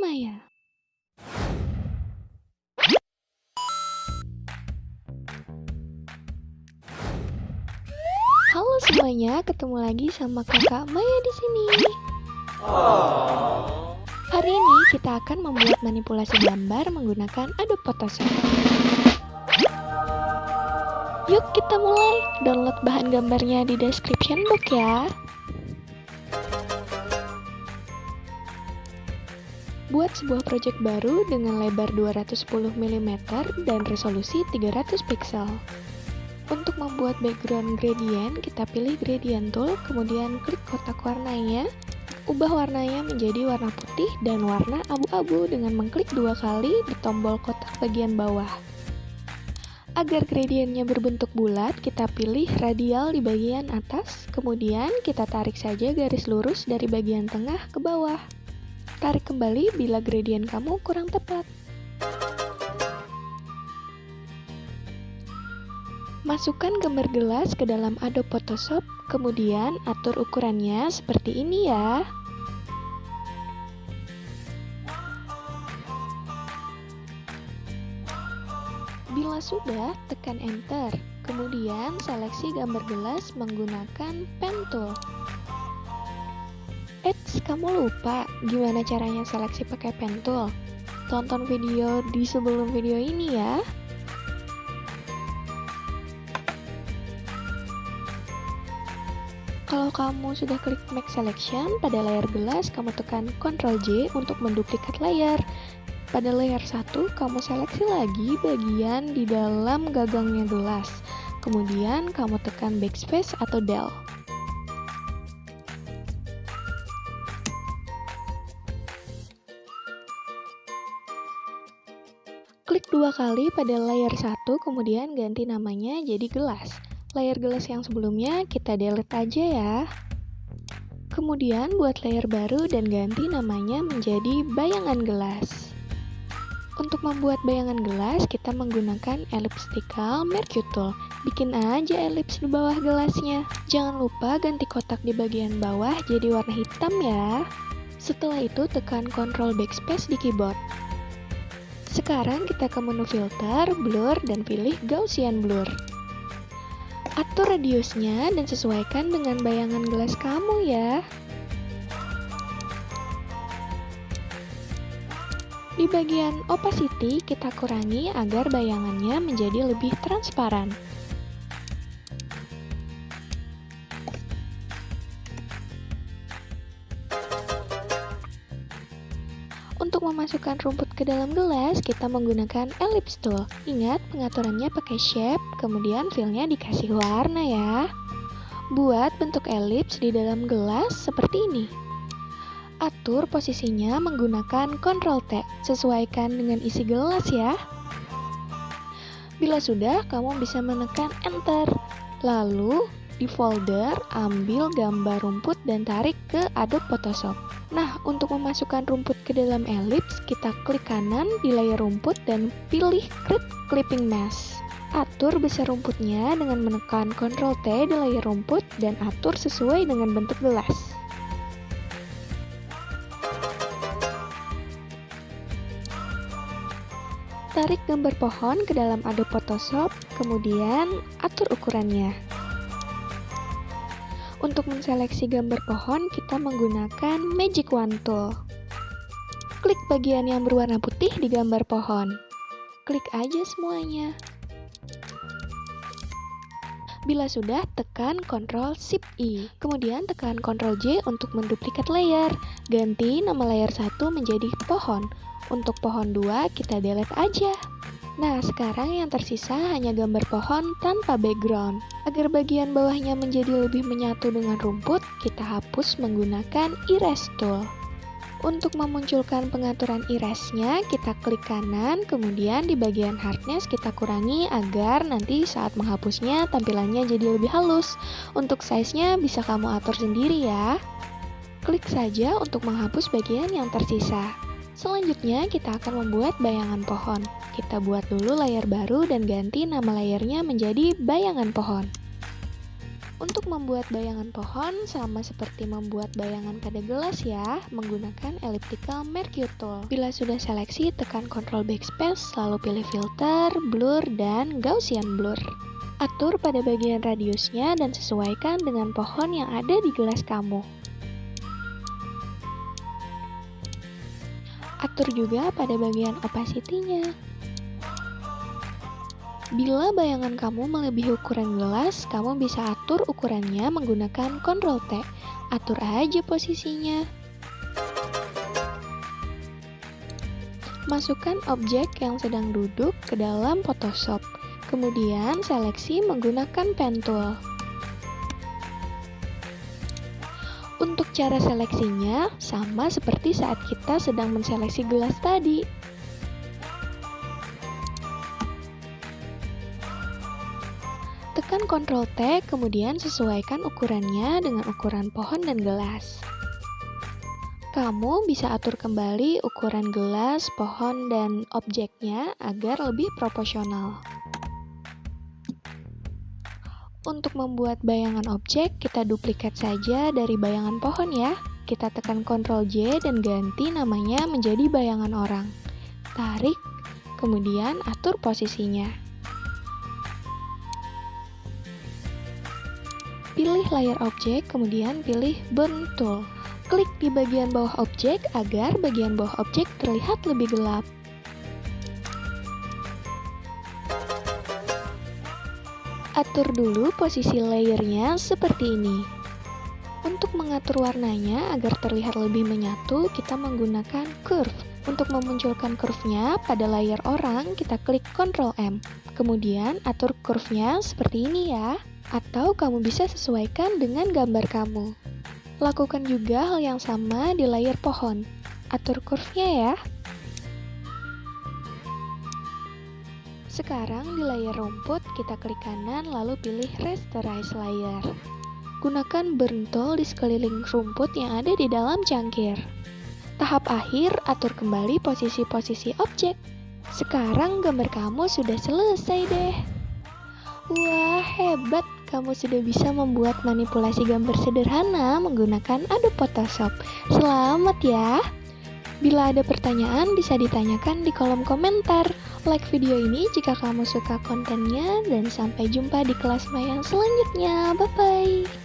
Maya. Halo semuanya, ketemu lagi sama kakak Maya di sini. Hari ini kita akan membuat manipulasi gambar menggunakan Adobe Photoshop. Yuk kita mulai. Download bahan gambarnya di description box ya. Buat sebuah project baru dengan lebar 210 mm dan resolusi 300 pixel. Untuk membuat background gradient, kita pilih gradient tool, kemudian klik kotak warnanya, ubah warnanya menjadi warna putih dan warna abu-abu dengan mengklik 2 kali di tombol kotak bagian bawah. Agar gradientnya berbentuk bulat, kita pilih radial di bagian atas, kemudian kita tarik saja garis lurus dari bagian tengah ke bawah. Tarik kembali bila gradient kamu kurang tepat. Masukkan gambar gelas ke dalam Adobe Photoshop, kemudian atur ukurannya seperti ini ya. Bila sudah, tekan Enter. Kemudian seleksi gambar gelas menggunakan Pen Tool. Kamu lupa gimana caranya seleksi pakai Pen Tool? Tonton video di sebelum video ini ya. Kalau kamu sudah klik Make Selection pada layar gelas, kamu tekan Ctrl J untuk menduplikat layar. Pada layar 1, kamu seleksi lagi bagian di dalam gagangnya gelas. Kemudian kamu tekan Backspace atau Del. Klik 2 kali pada layar 1, kemudian ganti namanya jadi gelas. Layar gelas yang sebelumnya kita delete aja ya. Kemudian buat layar baru dan ganti namanya menjadi bayangan gelas. Untuk membuat bayangan gelas, kita menggunakan elliptical merge tool. Bikin aja elips di bawah gelasnya. Jangan lupa ganti kotak di bagian bawah jadi warna hitam ya. Setelah itu tekan Ctrl Backspace di keyboard. Sekarang kita ke menu filter, blur, dan pilih Gaussian blur. Atur radiusnya dan sesuaikan dengan bayangan gelas kamu ya. Di bagian opacity kita kurangi agar bayangannya menjadi lebih transparan. Untuk memasukkan rumput ke dalam gelas, kita menggunakan ellipse tool. Ingat, pengaturannya pakai shape, kemudian fill-nya dikasih warna ya. Buat bentuk ellipse di dalam gelas seperti ini. Atur posisinya menggunakan Ctrl T, sesuaikan dengan isi gelas ya. Bila sudah, kamu bisa menekan Enter. Lalu, di folder, ambil gambar rumput dan tarik ke Adobe Photoshop. Nah, untuk memasukkan rumput ke dalam elips, kita klik kanan di layar rumput dan pilih Create Clipping Mesh. Atur besar rumputnya dengan menekan Ctrl T di layar rumput dan atur sesuai dengan bentuk gelas. Tarik gambar pohon ke dalam Adobe Photoshop, kemudian atur ukurannya. Untuk menseleksi gambar pohon, kita menggunakan Magic Wand Tool. Klik bagian yang berwarna putih di gambar pohon. Klik aja semuanya. Bila sudah, tekan Ctrl Shift I. Kemudian tekan Ctrl J untuk menduplikat layar. Ganti nama layar 1 menjadi pohon. Untuk pohon 2, kita delete aja. Nah, sekarang yang tersisa hanya gambar pohon tanpa background. Agar bagian bawahnya menjadi lebih menyatu dengan rumput, kita hapus menggunakan Erase Tool. Untuk memunculkan pengaturan erase-nya, kita klik kanan, kemudian di bagian hardness kita kurangi agar nanti saat menghapusnya tampilannya jadi lebih halus. Untuk size-nya bisa kamu atur sendiri ya. Klik saja untuk menghapus bagian yang tersisa. Selanjutnya kita akan membuat bayangan pohon. Kita buat dulu layar baru dan ganti nama layarnya menjadi bayangan pohon. Untuk membuat bayangan pohon sama seperti membuat bayangan pada gelas ya, menggunakan elliptical mercury tool. Bila sudah seleksi, tekan Ctrl Backspace, lalu pilih filter, blur, dan Gaussian blur. Atur pada bagian radiusnya dan sesuaikan dengan pohon yang ada di gelas kamu. Atur juga pada bagian opacity-nya. Bila bayangan kamu melebihi ukuran gelas, kamu bisa atur ukurannya menggunakan Ctrl T. Atur aja posisinya. Masukkan objek yang sedang duduk ke dalam Photoshop. Kemudian seleksi menggunakan pen tool. Untuk cara seleksinya, sama seperti saat kita sedang menseleksi gelas tadi. Tekan Ctrl T, kemudian sesuaikan ukurannya dengan ukuran pohon dan gelas. Kamu bisa atur kembali ukuran gelas, pohon, dan objeknya agar lebih proporsional. Untuk membuat bayangan objek, kita duplikat saja dari bayangan pohon ya. Kita tekan Ctrl J dan ganti namanya menjadi bayangan orang. Tarik, kemudian atur posisinya. Pilih layar objek, kemudian pilih Burn Tool. Klik di bagian bawah objek agar bagian bawah objek terlihat lebih gelap. Atur dulu posisi layernya seperti ini. Untuk mengatur warnanya agar terlihat lebih menyatu, kita menggunakan curve. Untuk memunculkan curve-nya pada layar orang, kita klik Ctrl M. Kemudian atur curve-nya seperti ini ya. Atau kamu bisa sesuaikan dengan gambar kamu. Lakukan juga hal yang sama di layar pohon. Atur curve-nya ya. Sekarang di layar rumput, kita klik kanan lalu pilih Rasterize Layer. Gunakan Burn Tool di sekeliling rumput yang ada di dalam cangkir. Tahap akhir, atur kembali posisi-posisi objek. Sekarang gambar kamu sudah selesai deh. Wah, hebat! Kamu sudah bisa membuat manipulasi gambar sederhana menggunakan Adobe Photoshop. Selamat ya! Bila ada pertanyaan, bisa ditanyakan di kolom komentar. Like video ini jika kamu suka kontennya, dan sampai jumpa di kelas Maya selanjutnya. Bye-bye!